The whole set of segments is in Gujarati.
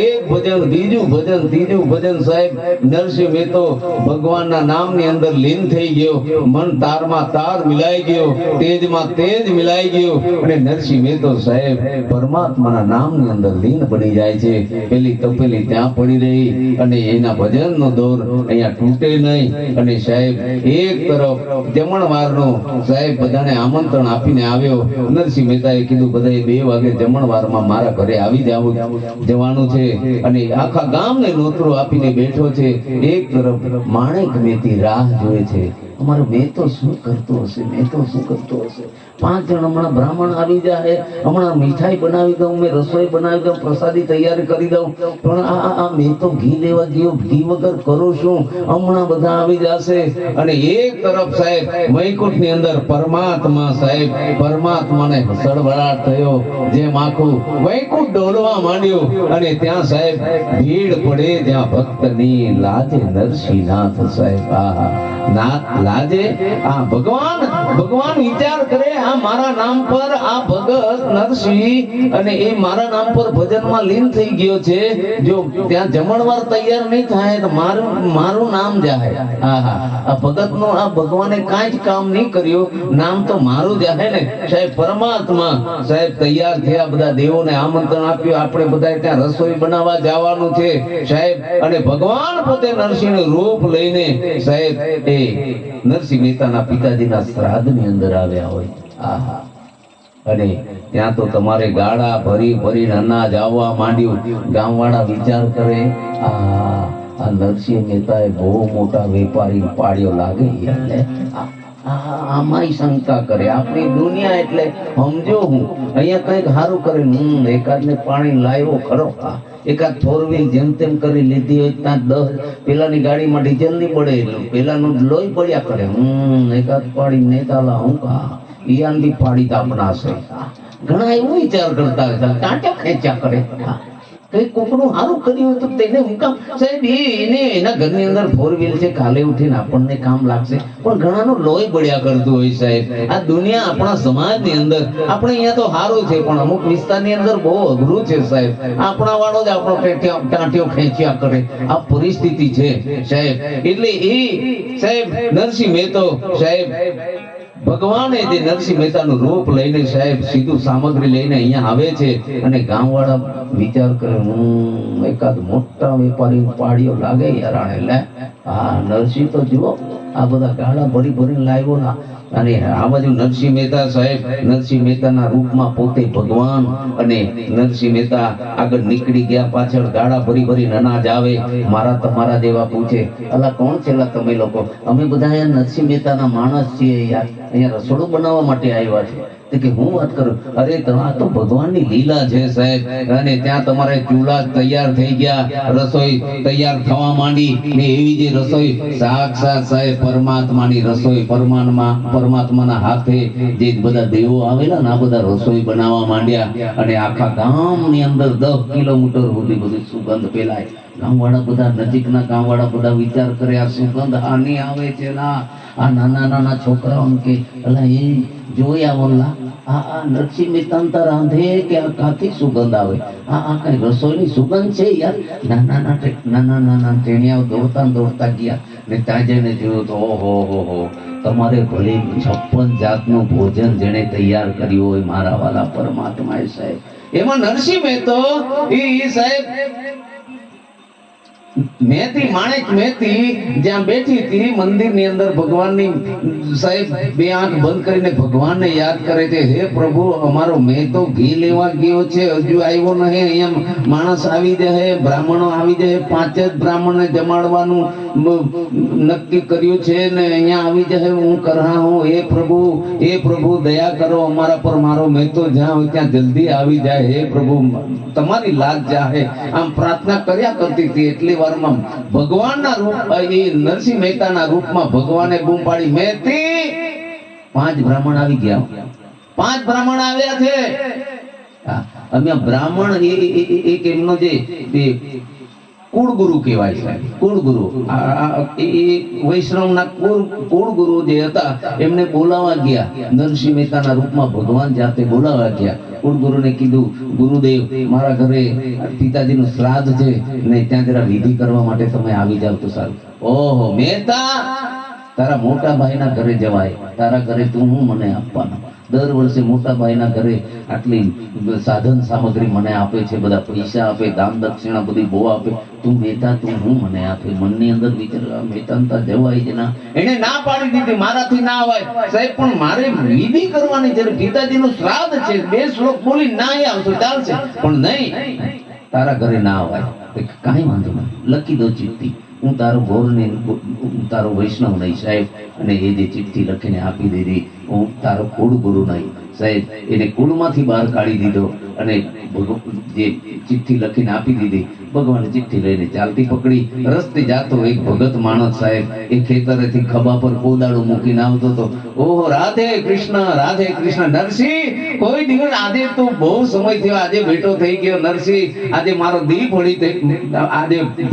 એક ભજન બીજું ભજન ત્રીજું ભજન સાહેબ નરસિંહ મહેતો ભગવાનના નામની અંદર લીન થઈ ગયો, મન તારમાં તાર મિલાઈ ગયો, તેજમાં તેજ મિલાઈ ગયો અને નરસિંહ મહેતો સાહેબ પરમાત્માના નામની અંદર લીન બની જાય છે. પેલી તપેલી ત્યાં પડી રહી અને એના ભજનનો દોર અહીંયા તૂટે નહીં. અને સાહેબ એક તરફ જમણવારનો સાહેબ બધાને આમંત્રણ આપીને આવ્યો. નરસિંહ મહેતાએ કીધું બધાએ 2 વાગે જમણવારમાં મારા ઘરે આવી જવાનું છે અને આખા ગામને નોતરો આપીને બેઠો છે. એક તરફ માણેક મેથી રાહ જોવે છે, અમારો મહેતો શું કરતો હશે, મહેતો શું કરતો હશે. 5 જણ હમણાં બ્રાહ્મણ આવી જાય, હમણાં મીઠાઈ બનાવી દઉં, મેં રસોઈ બનાવી દઉં, પ્રસાદી તૈયારી કરી દઉં, પણ આ મહેતો ઘી લેવા ગયો, ઘી વગર કરું શું, હમણાં બધા આવી જશે. અને એક તરફ સાહેબ વૈકુંઠની અંદર પરમાત્મા સાહેબ પરમાત્માને સળવળાટ થયો, જેમ આખું વૈકુંઠ ડોલવા માંડ્યું અને ત્યાં સાહેબ ભીડ પડે ત્યાં ભક્તની લાજે નરસિંહનાથ સાહેબ નાથ લાજે. આ ભગવાન વિચાર કરે આ મારા નામ પર આ ભગત નરસિંહ અને એ મારા નામ પર ભજનમાં લીન થઈ ગયો છે. જો ત્યાં જમણવાર તૈયાર નહીં થાય તો મારું નામ જાય. આ ભગતનો આ ભગવાને કાંઈ જ કામ નહીં કર્યું, નામ તો મારું જાય ને સાહેબ. પરમાત્મા સાહેબ તૈયાર થયા, બધા દેવોને આમંત્રણ આપ્યું, આપણે બધા ત્યાં રસોઈ બનાવવા જવાનું છે સાહેબ. અને ભગવાન પોતે નરસિંહનું રૂપ લઈને સાહેબ એ નરસિંહ મહેતાના પિતાજીના શ્રાદ્ધની અંદર આવ્યા હોય. અને ત્યાં તો તમારે ગાડા ભરી અનાજ આવવા માંડ્યું. ગામવાળા વિચાર કરે આ નરસિંહ મહેતાએ બહુ મોટા વેપારી પાડ્યો લાગે, એટલે આમાંય શંકા કરે. આપણી દુનિયા એટલે સમજો હું અહીંયા કઈક સારું કરે, એકાદ ને પાણી લાવ્યો ખરો, એકાદ 4 વ્હીલ જેમ તેમ કરી લીધી હોય ત્યાં 10 પેલાની ગાડીમાં ડીઝલ નહીં પડે, પેલાનું લોહી પડ્યા કરે, એકાદ પાડી નેતાલા હું ઈયાનથી પાડી તાપનાશે. ઘણા એવું વિચાર કરતા હતા, ટાંટા ખેંચ્યા કરે. કઈ કોકનું સારું કર્યું તો તેને હું કામ સાહેબ એના ઘરની અંદર 4 વ્હીલ છે, કાલે ઉઠીને આપણને કામ લાગશે, પણ ઘણાનું લોહી બળ્યા કરતું હોય સાહેબ. આ દુનિયા આપણા સમાજની અંદર આપણે અહીંયા તો સારું છે, પણ અમુક વિસ્તારની અંદર બહુ અઘરું છે સાહેબ. આપણા વાળો જ આપણો ટાંટિયો ખેંચ્યા કરે, આ પરિસ્થિતિ છે સાહેબ. એટલે એ સાહેબ નરસિંહ મહેતો સાહેબ ભગવાને જે નરસિંહ મહેતાનું રૂપ લઈને સાહેબ સીધું સામગ્રી લઈને અહીંયા આવે છે. અને ગામવાળા વિચાર કરે એકાદ મોટા વેપારી પાડ્યો લાગે યાર, લે નરસિંહ તો જુઓ આ બધા ગાળા ભરીને લાવ્યો ના. અને આ બાજુ નરસિંહ મહેતા સાહેબ નરસિંહ મહેતાના રૂપમાં પોતે ભગવાન. અને નરસિંહ મહેતા આગળ નીકળી ગયા, પાછળ ગાળા ભરીને અનાજ આવે. મારા તમારા જેવા પૂછે, અલા કોણ છે તમે લોકો? અમે બધા નરસિંહ મહેતાના માણસ છીએ યાર, અહીંયા રસોડું બનાવવા માટે આવ્યા છે. તો કે હું વાત કરું, અરે આ તો ભગવાનની લીલા છે સાહેબ. અને ત્યાં તમારે ચૂલા તૈયાર થઈ ગયા, રસોઈ તૈયાર થવા માંડી ને એવી જે રસોઈ સાક્ષાત સાહેબ પરમાત્માની રસોઈ, પરમાત્માના હાથે જે બધા દેવો આવેલા ને આ બધા રસોઈ બનાવવા માંડ્યા. અને આખા ગામની અંદર 10 કિલોમીટર સુધી બધી સુગંધ ફેલાય. ગામવાળા બધા, નજીકના ગામવાળા બધા વિચાર કરે આ સુગંધ આની આવે છે ના. આ નાના નાના છોકરાઓ કે અલા એ જોયા ઓલા આ નરસિંહ મહેતા તા રાંધે કે આ કાથી સુગંધ આવે, આ કઈ રસોઈની સુગંધ છે યાર. નાના ટેણિયાઓ દોડતા ગયા ને ત્યાં જઈને જોયું તો ઓહો હો, તમારે ભલે 56 જાતનું ભોજન જેણે તૈયાર કર્યું હોય મારા વાલા પરમાત્માએ સાહેબ. એમાં નરસિંહ મહેતો ઈ સાહેબ મહેતી, માણેક મહેતી જ્યાં બેઠી હતી મંદિરની અંદર ભગવાનની સાહેબ બે આંખ બંધ કરીને ભગવાનને યાદ કરે છે. હે પ્રભુ, અમારો મહેતો ઘી લેવા ગયો છે, હજુ આવ્યો નહીં. અહીંયા માણસ આવી જાય, બ્રાહ્મણો આવી જાય, 5 જ બ્રાહ્મણને જમાડવાનું નક્કી કર્યું છે ને અહીંયા આવી જાય. હું કરહા હું. હે પ્રભુ દયા કરો અમારા પર. મારો મહેતો જ્યાં હોય ત્યાં જલ્દી આવી જાય. હે પ્રભુ તમારી લાજ જાહે. આમ પ્રાર્થના કર્યા કરતી હતી. એટલી વારમાં ભગવાનના રૂપ, એ નરસિંહ મહેતાના રૂપમાં ભગવાને બૂમ પાડી, મહેતી 5 બ્રાહ્મણ આવી ગયા. 5 બ્રાહ્મણ આવ્યા છે. અમે બ્રાહ્મણ એક એમનો જે કુળગુરુ કહેવાય છે. કુળગુરુ એ વૈષ્ણવના કુળગુરુ જે હતા એમને બોલાવા ગયા. નરસિંહ મહેતાના રૂપમાં ભગવાન જાતે બોલાવા ગયા. કુળગુરુને કીધું, ગુરુદેવ મારા ઘરે પિતાજીનું શ્રાદ્ધ છે ને ત્યાં જરા વિધિ કરવા માટે તમે આવી જાવ તો સારું. ઓહો મહેતા, તારા મોટા ભાઈના ઘરે જવાય, તારા ઘરે તું હું મને આપવાનો. દર વર્ષે મોટા ભાઈના ઘરે આટલી સાધન સામગ્રી મને આપે છે, બધા પૈસા આપે, દાન દક્ષિણા બધી બહુ આપે. તું મહેતા તું હું મને આપે. મનની અંદર વિચાર, મહેતા જવાય જ ના. એને ના પાડી દીધી, મારાથી ના અવાય સાહેબ. પણ મારે વિધિ કરવાની છે, પિતાજીનું શ્રાદ્ધ છે. 2 શ્લોક બોલી ના આવશો ચાલશે, પણ નહીં, તારા ઘરે ના અવાય. કાંઈ વાંધો નહીં, લખી દો ચિઠ્ઠી. હું તારો ગૌર ને તારો વૈષ્ણવ નહીં સાહેબ. અને એ જે ચિઠ્ઠી લખીને આપી દીધી. હું તારો કુળગુરુ નહીં સાહેબ. એને કુળમાંથી બહાર કાઢી દીધો અને જે ચિઠ્ઠી લખીને આપી દીધી. ભગવાને ચિઠ્ઠી લઈને ચાલતી પકડી. રસ્તે જાતો એક ભગત માણસ સાહેબ એ ખેતરેથી ખભા પર કોદાળો મૂકીને આવતો હતો. ઓહો રાધે કૃષ્ણ, રાધે કૃષ્ણ. નરસિંહ કોઈ દિવસ આજે તો બહુ સમય થયો, આજે બેઠો થઈ ગયો નરસિંહ. આજે મારો દિલ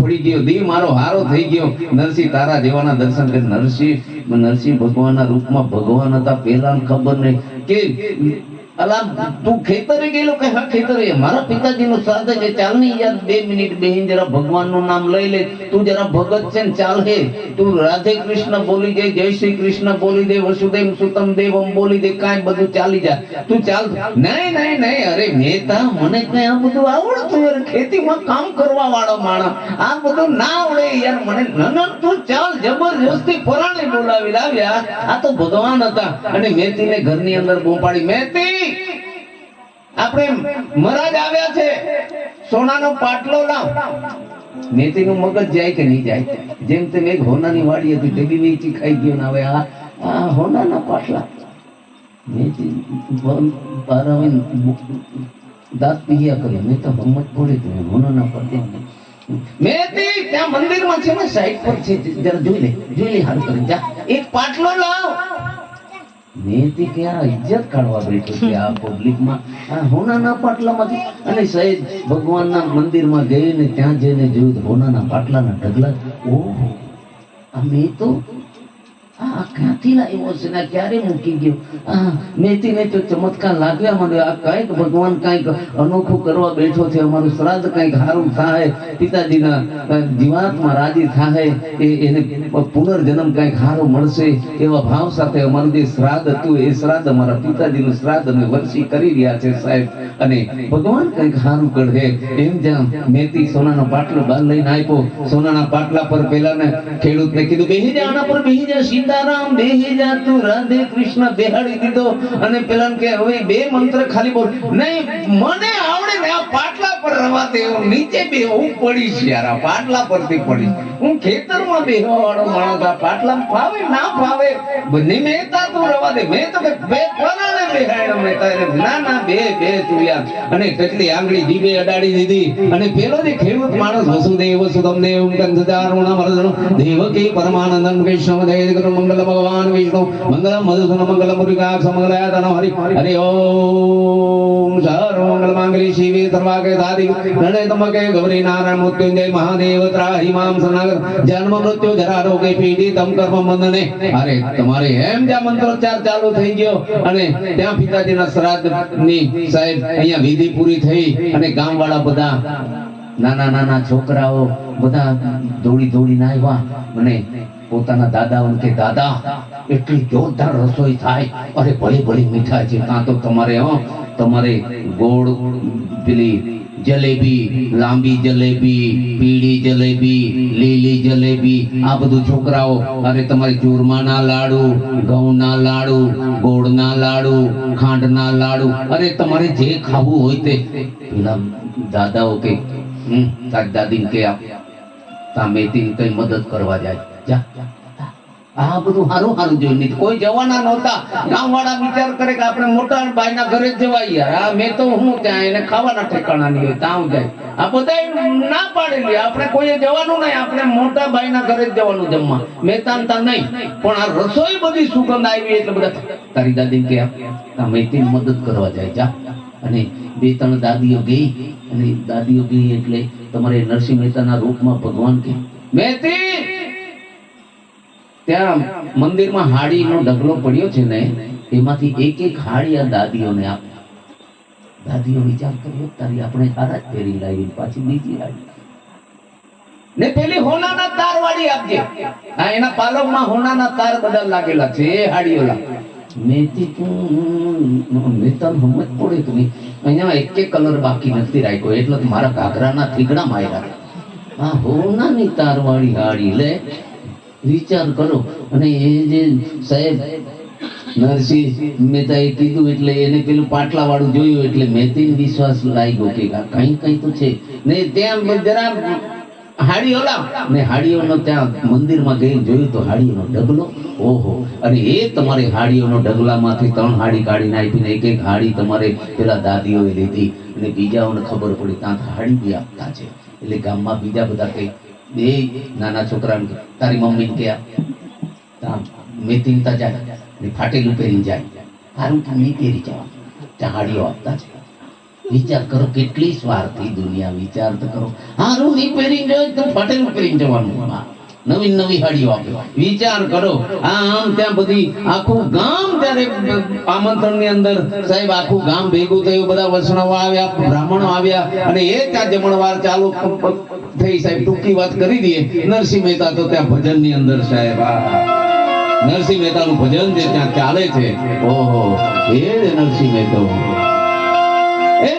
ફળી ગયો, દિલ મારો હારો થઈ ગયો. નરસિંહ તારા જેવાના દર્શન કરી. નરસિંહ ભગવાનના રૂપમાં ભગવાન હતા. પેલા ખબર નહીં કે અલા તું ખેતરે ગયેલો કે હા ખેતરે. મારા પિતાજીનું શ્રાદ્ધ છે, ચાલ ને યાર 2 મિનિટ બેહીને જરા ભગવાનનું નામ લઈ લે. તું જરા ભગત છે ને ચાલ. હે તું રાધે કૃષ્ણ બોલી દે, જય શ્રી કૃષ્ણ બોલી દે, વસુદેવ સુતમ દેવમ બોલી દે, કાંઈ બધું ચાલી જાય. તું ચાલ. નહીં. અરે મહેતા મને કઈ આ બધું આવડતું યાર, ખેતીમાં કામ કરવા વાળો માણસ, આ બધું ના આવડે યાર મને. તું ચાલ. જબરજસ્તી પરાણે બોલાવી લાવ્યા. આ તો ભગવાન હતા. અને મેતીને ઘરની અંદર બૂમ પાડી, મેતી આપણે મહારાજ આવ્યા છે, સોનાનો પાટલો લાવ. મેતીનું મગજ જાય કે નહીં જાય? જેમ તેમ એક હોનાની વાડી હતી, તે બી વેચી ખાઈ ગયો ને હવે આ હોનાના પાટલા. મેતી દાંત પીયા કર્યા. મેં તો હમત પડી તું હોનાના પાટલા. મેતી ત્યાં મંદિરમાં છે ને સાઈડ પર છે, જરા જોઈ લે હાલ કરી જા. એક પાટલો લાવ. મેતી ક્યાં ઇજ્જત કાઢવા બેઠો છે આ પબ્લિકમાં, આ હોનાના પાટલામાંથી. અને સહેજ ભગવાનના મંદિરમાં ગઈને ત્યાં જઈને જોયું હોનાના પાટલાના ઢગલા. ઓહો આ મેં તો આ ક્યાંથી લાવ્યો છે ને ક્યારે મૂકી ગયો? મેતીને તો ચમત્કાર લાગ્યા મને. આ કઈક ભગવાન કઈક અનોખું કરવા બેઠો છે. અમારું શ્રાદ્ધ કઈક સારું થાય, પિતાજીના જીવાત્મા રાજી થાય, એને પુનર્જન્મ કઈક સારો મળશે એવા ભાવ સાથે અમારું જે શ્રાદ્ધ હતું એ શ્રાદ્ધ, અમારા પિતાજીનું શ્રાદ્ધ અમે વર્ષી કરી રહ્યા છે સાહેબ. અને ભગવાન કઈક સારું કરે એમ જ્યાં મેતી સોનાનો પાટલો બહાર લઈને આપ્યો. સોનાના પાટલા પર પેલાને ખેડૂતને કીધું બેહી જા, આના પર બેહી જા, સીતારામ બેહી જા, તું રાધે કૃષ્ણ બેહાડી દીધો. અને પેલા કે હવે 2 મંત્ર ખાલી બોલ. નહીં મને આવડે ને, આ પાટલા પર રવાતે હું નીચે બેહું પડીશ યાર, આ પાટલા પરથી પડીશ. હું ખેતરમાં બેહવા વાળો માણસ, આ પાટલામાં ફાવે ના ફાવે બંને મહેતા તું રવા દે. મેં તો બે કોનાને બેહાડ્યો મહેતા, એટલે ના ના બે તું યાર. અને કેટલી આંગળી જીભે અડાડી દીધી. અને પેલો જે ખેડૂત માણસ વસુદેવ સુતમ દેવ કંસદારુણ મરદણ દેવકી પરમાનંદન વૈષ્ણવ દેવ મંગલ ભગવાન વિષ્ણુ મંગલમ મધુસૂદન મંગલમ મુરુગાક્ષ મંગલાયતન હરિ હરિ ઓમ સર્વ મંગલ માંગલી શિવે સર્વાગે સાધિ રણે તમકે ગૌરી નારાયણ મૃત્યુંજય મહાદેવ ત્રાહિ મામ શરણાગત જન્મ મૃત્યુ જરા રોગે પીડિતમ કર્મ બંધને. અરે તમારે એમ જ્યાં મંત્રોચ્ચાર ચાલુ થઈ ગયો અને ત્યાં પિતાજીના શ્રાદ્ધ ની સાહેબ અહીંયા વિધિ પૂરી થઈ અને ગામવાળા બધા નાના નાના છોકરાઓ બધા દોડી દોડીને આવ્યા અને પોતાના દાદાઓને કે દાદા એટલી જોરદાર રસોઈ થાય, અરે ભલી ભલી મીઠાઈ છે, કાં તો તમારે ગોળ પેલી જલેબી, લાંબી જલેબી, પીળી જલેબી, લીલી જલેબી, આ બધું છોકરાઓ, અરે તમારે ચૂરમાના લાડુ, ઘઉંના લાડુ, ગોળના લાડુ, ખાંડના લાડુ, અરે તમારે જે ખાવું હોય તે. પેલા દાદાઓ કે તારી દાદીને કે તા મેથી કઈ મદદ કરવા જાય જા. આ બધું સારું સારું જોઈને કોઈ જવાના નહોતા. ગામવાળા વિચાર કરે કે આપણે મોટા ભાઈના ઘરે જ જવાય યાર. આ મેં તો હું ત્યાં એને ખાવાના ઠેકાણા નહીં હોય ત્યાં જાય. આ બધા ના પાડેલી, આપણે કોઈએ જવાનું નહીં, આપણે મોટા ભાઈના ઘરે જ જવાનું જમવા, મહેતાનતા નહીં. પણ આ રસોઈ બધી સુગંધ આવી એટલે બધા તારી દાદી કે તા મેથી મદદ કરવા જાય જા. અને બે ત્રણ દાદીઓ ગઈ અને દાદીઓ ગઈ એટલે તમારે નરસિંહ મહેતાના રૂપમાં ભગવાન કે મેથી ત્યાં મંદિરમાં હાડીનો ઢગલો પડ્યો છે ને, એમાંથી એક એક હાડી આ દાદીઓને આપ. દાદીઓ વિચાર કર્યો તારી આપણે સારા જ પહેરી લાવી, પાછી બીજી હાડી ને પેલી હોનાના તાર વાળી આપજે. આ એના પાલવમાં હોનાના તાર બધા લાગેલા છે, એ હાડીઓ લાગ. મેથી મહેતા સમજ પડે કે નહીં, અહીંયા એક કલર બાકી નથી રાખ્યો એટલે મારા ઘાઘરાના થીગડામાં આવ્યા. આ હોનાની તાર વાળી હાડી લે, વિચાર કરો. અને એ જે સાહેબ નરસિંહ મહેતાએ કીધું એટલે એને પેલું પાટલા વાળું જોયું એટલે મેથી વિશ્વાસ લાગ્યો કે કઈ તો છે ને. ત્યાં જરા હાડી ઓલા ને હાડીઓનો ત્યાં મંદિરમાં ગઈ જોયું તો હાડીઓનો ઢગલો, ઓહો. અને એ તમારે હાડીઓનો ઢગલામાંથી 3 હાડી કાઢીને આપીને એક એક હાડી તમારે પેલા દાદીઓએ લીધી અને બીજાઓને ખબર પડી ત્યાં હાડી બી આપતા છે. એટલે ગામમાં બીજા બધા કઈ બે નાના છોકરાને તારી મમ્મી કે મેથીનતા જાય ને ફાટેલું પહેરી જાય, હારું કે નહીં પહેરી જવાનું, ત્યાં હાડીઓ આપતા છે. વિચાર કરો કેટલી સ્વાર્થી દુનિયા, વિચાર તો કરો. હારું નહીં પહેરી જાય તો ફાટેલું પહેરી જવાનું, નવી નવી હાડીઓ આપે. વિચાર કરો આમ ત્યાં બધી આખું ગામ ત્યારે આમંત્રણ ની અંદર સાહેબ આખું ગામ ભેગું થયું, બધા વૈષ્ણવો આવ્યા, બ્રાહ્મણો આવ્યા અને એ ત્યાં જમણવાર ચાલુ થઈ. સાહેબ ટૂંકી વાત કરી દઈએ, નરસિંહ મહેતા તો ત્યાં ભજન ની અંદર સાહેબ નરસિંહ મહેતા નું ભજન જે ત્યાં ચાલે છે, ઓહો એ નરસિંહ મહેતા એ